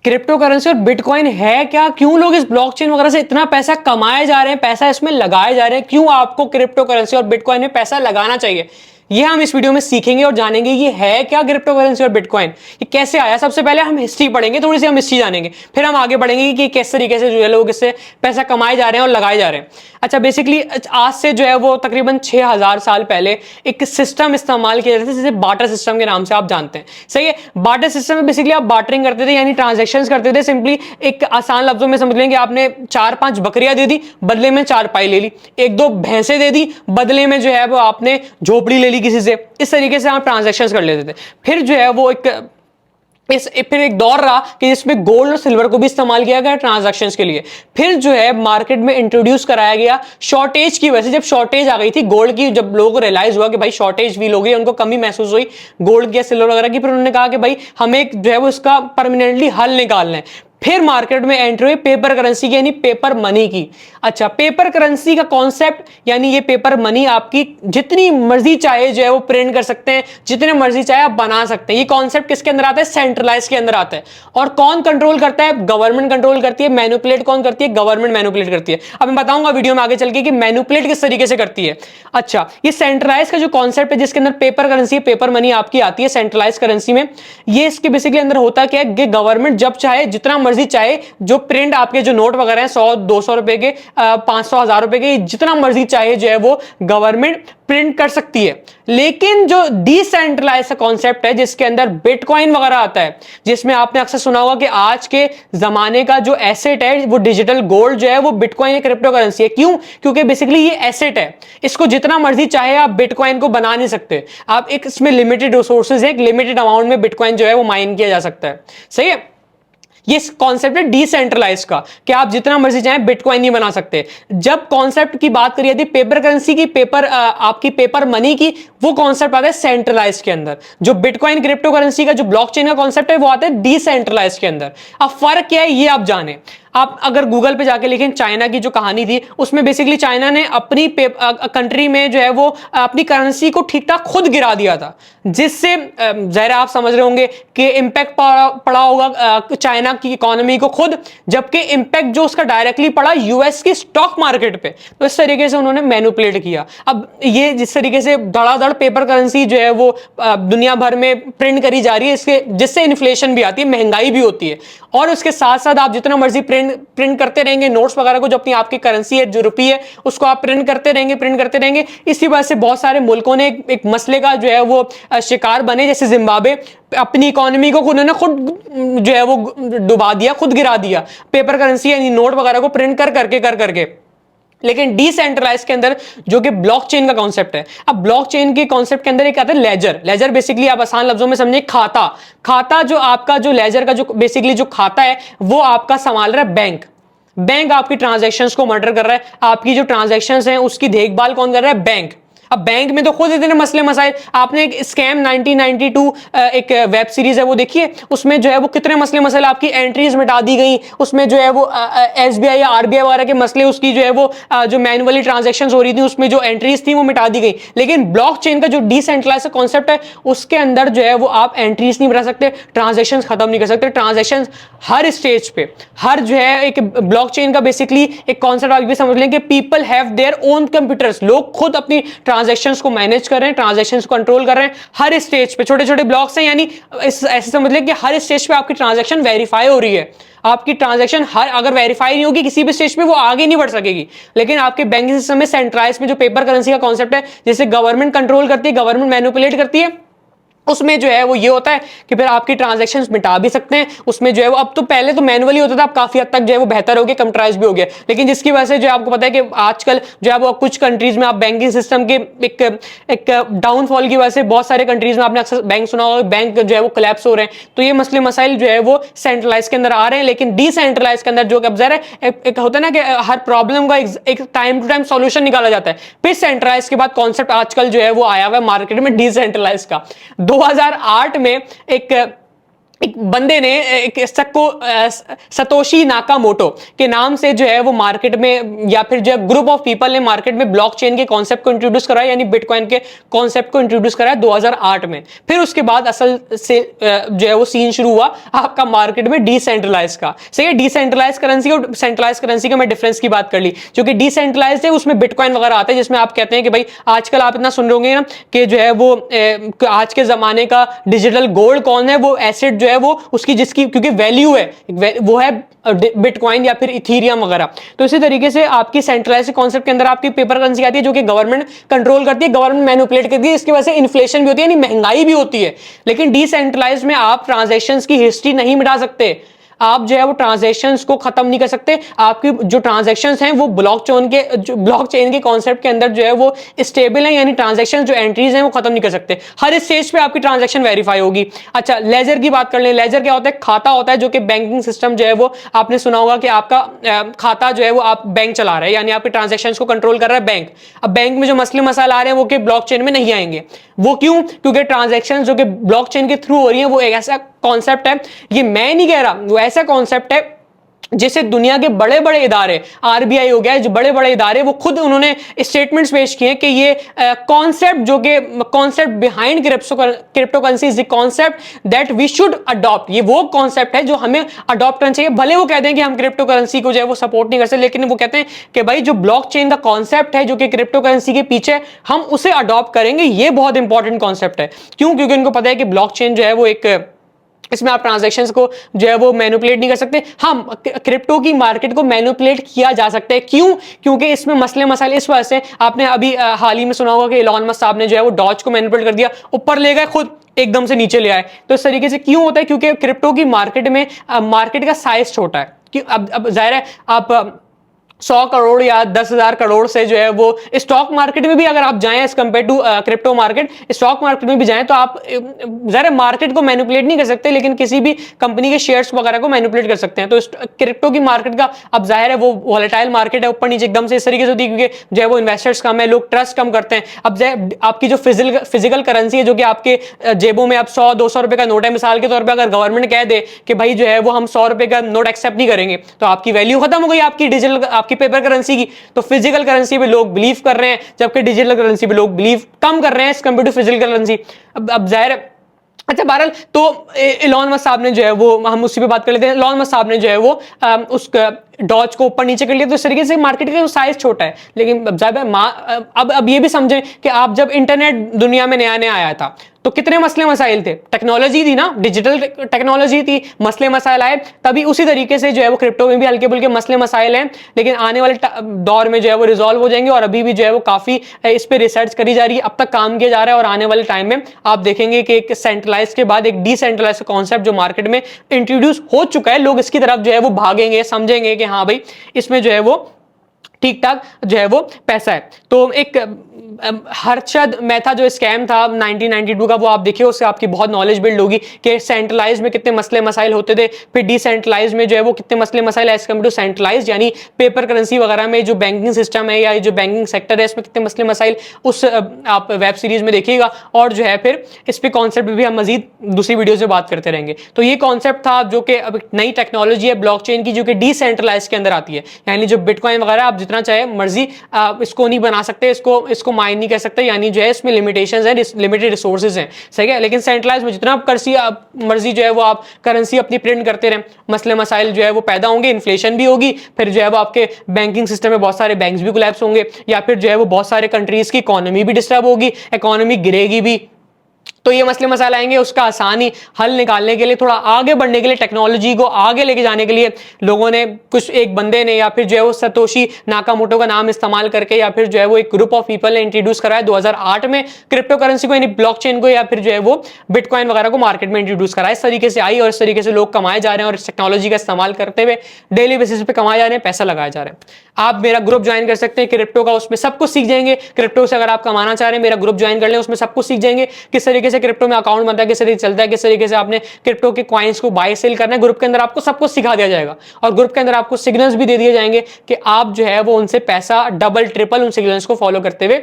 Crypto currency और bitcoin है क्या, क्यों लोग इस ब्लॉकचेन वगैरह से इतना पैसा कमाए जा रहे हैं, पैसा इसमें लगाए जा रहे हैं, क्यों आपको क्रिप्टो करेंसी और बिटकॉइन में पैसा लगाना चाहिए, ये हम इस वीडियो में सीखेंगे और जानेंगे ये है क्या क्रिप्टो करेंसी और बिटकॉइन, ये कैसे आया। सबसे पहले हम हिस्ट्री पढ़ेंगे, थोड़ी सी हम हिस्ट्री जानेंगे, फिर हम आगे बढ़ेंगे कि किस तरीके से जो है लोग इससे पैसा कमाए जा रहे हैं और लगाए जा रहे हैं। अच्छा, बेसिकली आज से जो है वो तकरीबन 6000 साल पहले एक सिस्टम इस्तेमाल किया जाता था जिसे बार्टर सिस्टम के नाम से आप जानते हैं, सही है। बार्टर सिस्टम में बेसिकली आप बार्टरिंग करते थे, यानी ट्रांजेक्शन करते थे। सिंपली एक आसान लफ्जों में समझ लेंगे, आपने 4-5 बकरियां दे दी, बदले में 4 पाई ले ली, 1-2 भैंसे दे दी, बदले में जो है वो आपने झोपड़ी ले ली किसी से। इस तरीके से आप ट्रांजैक्शंस कर लेते थे। फिर जो है वो फिर एक दौर रहा कि जिसमें गोल्ड और सिल्वर को भी इस्तेमाल किया गया ट्रांजैक्शंस के लिए। फिर जो है मार्केट में इंट्रोड्यूस कराया गया शॉर्टेज की वजह से। जब शॉर्टेज आ गई थी गोल्ड की, जब लोगों को रियलाइज हुआ कि भाई शॉर्टेज फील हो गई, उनको कमी महसूस हुई गोल्ड या सिल्वर वगैरह की, फिर उन्होंने कहा कि भाई हमें जो है वो इसका परमानेंटली हल निकालना है। फिर मार्केट में एंट्री हुई पेपर करेंसी की, यानी पेपर मनी की। अच्छा, पेपर करेंसी का कॉन्सेप्ट, यानी ये पेपर मनी आपकी जितनी मर्जी चाहे जो है वो प्रिंट कर सकते हैं, जितने मर्जी चाहे आप बना सकते हैं। ये कॉन्सेप्ट किसके अंदर आता है? सेंट्रलाइज के अंदर आता है। और कौन कंट्रोल करता है? गवर्नमेंट कंट्रोल करती है। मैनिपुलेट कौन करती है? गवर्नमेंट मैनिपुलेट करती है। अब मैं बताऊंगा वीडियो में आगे चल के कि मैनिपुलेट किस तरीके से करती है। अच्छा, ये सेंट्रलाइज का जो कॉन्सेप्ट है जिसके अंदर पेपर करेंसी, पेपर मनी आपकी आती है सेंट्रलाइज करेंसी में, ये इसके बेसिकली अंदर होता क्या है कि गवर्नमेंट जब चाहे जितना मर्जी चाहे जो प्रिंट आपके जो नोट वगैरह हैं 100-200 रुपए के, 500-1000 रुपए के, जितना मर्जी चाहे जो है वो गवर्नमेंट प्रिंट कर सकती है। लेकिन जो डिसेंट्रलाइज कॉन्सेप्ट है जिसके अंदर बिटकॉइन वगैरह आता है, जिसमें आपने अक्सर सुना होगा कि आज के जमाने का जो एसेट है वो डिजिटल गोल्ड जो है वो बिटकॉइन क्रिप्टो करेंसी है। क्यों? क्योंकि बेसिकली ये एसेट है, इसको जितना मर्जी चाहे आप बिटकॉइन को बना नहीं सकते। आप एक इसमें लिमिटेड रिसोर्सेज है, एक लिमिटेड अमाउंट में बिटकॉइन जो है वो माइन किया जा सकता है, सही है। ये कॉन्सेप्ट है डिसेंट्रलाइज का कि आप जितना मर्जी चाहें बिटकॉइन नहीं बना सकते। जब कॉन्सेप्ट की बात करी जाती है पेपर करेंसी की, आपकी पेपर मनी की, वो कॉन्सेप्ट आता है सेंट्रलाइज के अंदर। जो बिटकॉइन क्रिप्टो करेंसी का जो ब्लॉकचेन का कॉन्सेप्ट है वो आता है डिसेंट्रलाइज के अंदर। अब फर्क क्या है ये आप जाने। आप अगर गूगल पे जाके लिखें चाइना की जो कहानी थी, उसमें बेसिकली चाइना ने अपनी कंट्री में जो है वो अपनी करेंसी को ठीक ठाक खुद गिरा दिया था, जिससे ज़ाहिर आप समझ रहे होंगे कि इंपैक्ट पड़ा होगा चाइना की इकोनॉमी को खुद, जबकि इंपैक्ट जो उसका डायरेक्टली पड़ा यूएस की स्टॉक मार्केट पे। तो इस तरीके से उन्होंने मैनिपुलेट किया। अब ये जिस तरीके से धड़ाधड़ पेपर करेंसी जो है वो दुनिया भर में प्रिंट करी जा रही है, इसके जिससे इन्फ्लेशन भी आती है, महंगाई भी होती है, और उसके साथ साथ आप जितना मर्जी प्रिंट करते रहेंगे नोट्स वगैरह को, जो अपनी आपकी करेंसी है जो रुपये है उसको आप प्रिंट करते रहेंगे। इसी वजह से बहुत सारे मुल्कों ने एक मसले का जो है वो शिकार बने, जैसे जिम्बाब्वे अपनी इकोनॉमी को उन्होंने खुद जो है वो डुबा दिया, खुद गिरा दिया, पेपर करेंसी यानी नोट वगैरह को प्रिंट कर करके। लेकिन डिसेंट्रलाइज के अंदर जो कि ब्लॉकचेन का कॉन्सेप्ट है, अब ब्लॉकचेन के कॉन्सेप्ट के अंदर एक आता है लेजर। लेजर बेसिकली आप आसान लफ्जों में समझे खाता जो आपका जो लेजर का जो बेसिकली जो खाता है वो आपका संभाल रहा है बैंक आपकी ट्रांजैक्शंस को मॉनिटर कर रहा है, आपकी जो ट्रांजैक्शंस हैं उसकी देखभाल कौन कर रहा है? बैंक। अब बैंक में तो खुद इतने मसले मसाइल, आपने एक स्कैम 1992 एक वेब सीरीज है वो देखिए, उसमें जो है वो कितने मसले मसाइल, आपकी एंट्रीज मिटा दी गई, उसमें जो है वो एसबीआई या आरबीआई वगैरह के मसले, उसकी जो है वो जो मैनुअली ट्रांजैक्शंस हो रही थी उसमें जो एंट्रीज थी वो मिटा दी गई। लेकिन ब्लॉकचेन का जो डिसेंट्रलाइज्ड कॉन्सेप्ट है उसके अंदर जो है वो आप एंट्रीज नहीं मिटा सकते, ट्रांजैक्शन खत्म नहीं कर सकते। ट्रांजैक्शन हर स्टेज पे, हर जो है एक ब्लॉकचेन का बेसिकली एक कॉन्सेप्ट आप भी समझ लें कि people have their own computers, लोग खुद अपनी ट्रांजैक्शंस को मैनेज कर रहे हैं, ट्रांजैक्शंस को कंट्रोल कर रहे हैं हर स्टेज पे। छोटे छोटे ब्लॉक्स हैं, यानी ऐसे समझ लें कि हर स्टेज पे आपकी ट्रांजैक्शन वेरीफाई हो रही है। आपकी ट्रांजैक्शन अगर वेरीफाई नहीं होगी किसी भी स्टेज पे वो आगे नहीं बढ़ सकेगी। लेकिन आपके बैंकिंग सिस्टम में सेंट्रलाइज में जो पेपर करेंसी का कॉन्सेप्ट है, जिसे गवर्नमेंट कंट्रोल करती है, गवर्नमेंट मैनिपुलेट करती है, उसमें जो है वो ये होता है कि फिर आपकी ट्रांजैक्शंस मिटा भी सकते हैं। उसमें जो है वो अब तो पहले तो मैनुअली होता था, अब काफी हद तक जो है वो बेहतर हो गया, कंप्यूटराइज भी हो गया। लेकिन जिसकी वजह से जो है आपको पता है कि आजकल जो है वो कुछ कंट्रीज में आप बैंकिंग सिस्टम के एक डाउनफॉल की वजह से बहुत सारे कंट्रीज में आपने अक्सर बैंक सुना होगा, बैंक जो है वो कोलैप्स हो रहे हैं। तो ये मसले मसाइल जो है वो सेंट्रलाइज के अंदर आ रहे हैं। लेकिन डिसेंट्रलाइज के अंदर जो कब्जा है, एक होता है ना कि हर प्रॉब्लम का एक टाइम टू टाइम सॉल्यूशन निकाला जाता है। फिर सेंट्रलाइज के बाद कॉन्सेप्ट आजकल जो है वो आया हुआ है मार्केट में डिसेंट्रलाइज का। 2008 में एक एक बंदे ने एक सतोशी नाकामोटो के नाम से जो है वो मार्केट में, या फिर जो है ग्रुप ऑफ पीपल ने मार्केट में ब्लॉकचेन के कॉन्सेप्ट को इंट्रोड्यूस कराया, यानी बिटकॉइन के कॉन्सेप्ट को इंट्रोड्यूस कराया 2008 में। फिर उसके बाद असल से जो है वो सीन शुरू हुआ आपका मार्केट में डिसेंट्रलाइज का। सही है, डिसेंट्रलाइज करेंसी और सेंट्रलाइज करेंसी का मैं डिफरेंस की बात कर ली। जो कि डिसेंट्रलाइज है उसमें बिटकॉइन वगैरह आता है, जिसमें आप कहते हैं कि भाई आजकल आप इतना सुन रहे होंगे ना कि जो है वो आज के जमाने का डिजिटल गोल्ड कौन है, वो एसेट जो है वो उसकी जिसकी क्योंकि वैल्यू है वो है बिटकॉइन या फिर इथीरियम वगैरह। तो इसी तरीके से आपकी सेंट्रलाइज्ड कॉन्सेप्ट के अंदर आपकी पेपर करेंसी आती है जो कि गवर्नमेंट कंट्रोल करती है, गवर्नमेंट मैनिपुलेट करती है, इसकी वजह से इन्फ्लेशन भी होती है, यानी महंगाई भी होती है। लेकिन डिसेंट्रलाइज्ड में आप ट्रांजैक्शंस की हिस्ट्री नहीं मिटा सकते, आप जो है वो ट्रांजैक्शंस को खत्म नहीं कर सकते। आपकी जो ट्रांजैक्शंस हैं वो ब्लॉकचेन के कॉन्सेप्ट के अंदर जो है वो स्टेबल है, यानी ट्रांजैक्शंस जो एंट्रीज हैं वो खत्म नहीं कर सकते। हर स्टेज पे आपकी ट्रांजैक्शन वेरीफाई होगी। अच्छा, लेजर की बात कर लें। लेजर क्या होता है? खाता होता है जो कि बैंकिंग सिस्टम जो है वो, आपने सुना होगा कि आपका खाता जो है वो आप बैंक चला रहे हैं, यानी आपके ट्रांजैक्शंस को कंट्रोल कर रहा है बैंक। अब बैंक में जो मसले मसाइल आ रहे हैं वो कि ब्लॉकचेन में नहीं आएंगे। वो क्यों? क्योंकि ट्रांजैक्शन जो कि ब्लॉकचेन के थ्रू हो रही है वो एक ऐसा कॉन्सेप्ट है, ये मैं नहीं कह रहा, वो ऐसा कॉन्सेप्ट है जिसे दुनिया के बड़े बड़े इदारे, आरबीआई हो गया, जो बड़े बड़े इदारे, वो खुद उन्होंने स्टेटमेंट्स पेश किए कि ये कॉन्सेप्ट जो कि concept behind crypto currency is the concept that we should adopt. ये वो कॉन्सेप्ट है जो हमें अडॉप्ट करना चाहिए। भले वो कहते हैं कि हम क्रिप्टो करेंसी को जो है वो सपोर्ट नहीं कर सकते, लेकिन वो कहते हैं कि भाई जो ब्लॉकचेन का कॉन्सेप्ट है जो कि क्रिप्टो करेंसी के पीछे, हम उसे अडॉप्ट करेंगे। ये बहुत इंपॉर्टेंट कॉन्सेप्ट है। क्यों? क्योंकि उनको पता है कि ब्लॉकचेन जो है वो एक, इसमें आप ट्रांजैक्शंस को जो है वो मैनिपुलेट नहीं कर सकते। हम क्रिप्टो की मार्केट को मैनिपुलेट किया जा सकता है। क्यों? क्योंकि इसमें मसले मसाइल इस वजह से, आपने अभी हाल ही में सुना होगा कि इलॉन मस्क साहब ने जो है वो डॉज को मैनिपुलेट कर दिया, ऊपर ले गए, खुद एकदम से नीचे ले आए। तो इस तरीके से क्यों होता है? क्योंकि क्रिप्टो की मार्केट में मार्केट का साइज छोटा है। कि अब जाहिर है आप 100 करोड़ या 10,000 करोड़ से जो है वो स्टॉक मार्केट में भी अगर आप जाएं as compare to crypto market, stock market में भी जाएं तो आप जरा मार्केट को मैनिपुलेट नहीं कर सकते, लेकिन किसी भी कंपनी के शेयर्स वगैरह को मैनिपुलेट कर सकते हैं। तो क्रिप्टो की मार्केट का, अब जाहिर है वो वॉलेटाइल मार्केट है, ऊपर नीचे एकदम से इस तरीके से होती है, क्योंकि जो है वो इन्वेस्टर्स कम है, लोग ट्रस्ट कम करते हैं। अब आपकी जो फिजिकल करेंसी है जो कि आपके जेबों में अब 100-200 रुपए का नोट है, मिसाल के तौर पर अगर गवर्नमेंट कह दे कि भाई जो है वो हम 100 रुपए का नोट एक्सेप्ट नहीं करेंगे, तो आपकी वैल्यू खत्म हो गई, आपकी डिजिटल, आपकी पेपर करेंसी की। तो फिजिकल करेंसी पे लोग बिलीव कर रहे हैं, जबकि डिजिटल करेंसी पे लोग बिलीव कम कर रहे हैं as compare to physical currency. अब जाहिर है, अच्छा बहरहाल, तो इलॉन मस्क साहब ने जो है वो, हम उसी पे बात कर लेते हैं, इलॉन मस्क साहब ने जो है वो उस डॉज को ऊपर नीचे कर लिया। तो इस तरीके से मार्केट का साइज छोटा है। लेकिन अब ये भी समझें कि आप जब इंटरनेट दुनिया में नया नया आया था तो कितने मसले मसाइल थे, टेक्नोलॉजी थी ना, डिजिटल टेक्नोलॉजी थी, मसले मसाइल आए। तभी उसी तरीके से जो है वो क्रिप्टो में भी हल्के फुल्के मसले मसाइल हैं, लेकिन आने वाले दौर में जो है वो रिजॉल्व हो जाएंगे। और अभी भी जो है वो काफी इस पे रिसर्च करी जा रही है, अब तक काम किया जा रहा है, और आने वाले टाइम में आप देखेंगे कि एक सेंट्रलाइज के बाद एक डिसेंट्रलाइज कॉन्सेप्ट जो मार्केट में इंट्रोड्यूस हो चुका है, लोग इसकी तरफ जो है वो भागेंगे, समझेंगे कि हाँ भाई इसमें जो है वो ठीक ठाक जो है वो पैसा है। तो एक हर्षद मेहता जो स्कैम था 1992 का, वो आप देखिए, उससे आपकी बहुत नॉलेज बिल्ड होगी कि सेंट्रलाइज में कितने मसले मसाइल होते थे, फिर डिसेंट्रलाइज में जो है वो कितने मसले मसाइल एज कम्पेयर टू सेंट्रलाइज, यानी पेपर करेंसी वगैरह में जो बैंकिंग सिस्टम है या जो बैंकिंग सेक्टर है इसमें कितने मसले मसाइल, उस आप वेब सीरीज में देखिएगा। और जो है फिर इस पे कॉन्सेप्ट भी हम मजीद दूसरी वीडियो से बात करते रहेंगे। तो ये कॉन्सेप्ट था जो कि अब नई टेक्नोलॉजी है ब्लॉकचेन की, जो कि डिसेंट्रलाइज के अंदर आती है, यानी जो बिटकॉइन वगैरह आप जितना चाहे मर्जी इसको नहीं बना सकते, इसको माइन नहीं कर सकते, यानी जो है इसमें लिमिटेशंस हैं, लिमिटेड रिसोर्सेज हैं, सही है। लेकिन सेंट्रलाइज में जितना मर्जी जो है वो आप करेंसी अपनी प्रिंट करते रहें, मसले मसाइल जो है वो पैदा होंगे, इन्फ्लेशन भी होगी, फिर जो है वो आपके बैंकिंग सिस्टम में बहुत सारे बैंक्स भी कोलैप्स होंगे, या फिर जो है वो बहुत सारे कंट्रीज की इकोनॉमी भी डिस्टर्ब होगी, इकोनॉमी गिरेगी भी। तो ये मसले मसाइल आएंगे, उसका आसानी हल निकालने के लिए, थोड़ा आगे बढ़ने के लिए, टेक्नोलॉजी को आगे लेके जाने के लिए लोगों ने, कुछ एक बंदे ने या फिर जो है वो सतोशी नाकामोटो का नाम इस्तेमाल करके, या फिर जो है वो एक ग्रुप ऑफ पीपल ने इंट्रोड्यूस कराया 2008 में क्रिप्टो करेंसी को, यानी ब्लॉकचेन को, या फिर जो है वो बिटकॉइन वगैरह को मार्केट में इंट्रोड्यूस कराया। इस तरीके से आई और इस तरीके से लोग कमाए जा रहे हैं, और इस टेक्नोलॉजी का इस्तेमाल करते हुए डेली बेसिस पे कमाए जा रहे हैं, पैसा लगाया जा रहा है। आप मेरा ग्रुप ज्वाइन कर सकते हैं क्रिप्टो का, उसमें सब कुछ सीख जाएंगे। क्रिप्टो से अगर आप कमाना चाह रहे हैं, मेरा ग्रुप ज्वाइन कर लें, उसमें सब कुछ सीख जाएंगे, किस तरीके से से क्रिप्टो में अकाउंट बनता है, किस तरीके से चलता है, किस तरीके से आपने क्रिप्टो के कॉइन्स को बाय सेल करना है, ग्रुप के अंदर आपको सब कुछ सिखा दिया जाएगा। और ग्रुप के अंदर आपको सिग्नल्स भी दे दिए जाएंगे कि आप जो है वो उनसे पैसा डबल ट्रिपल उन सिग्नल्स को फॉलो करते हुए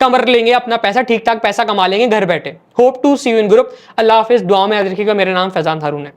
कमर लेंगे, अपना पैसा ठीक ठाक पैसा कमा लेंगे घर बैठे। Hope to see you in group. अल्लाह हाफिज, दुआ में याद रखिएगा। मेरा नाम फैजान हारून है।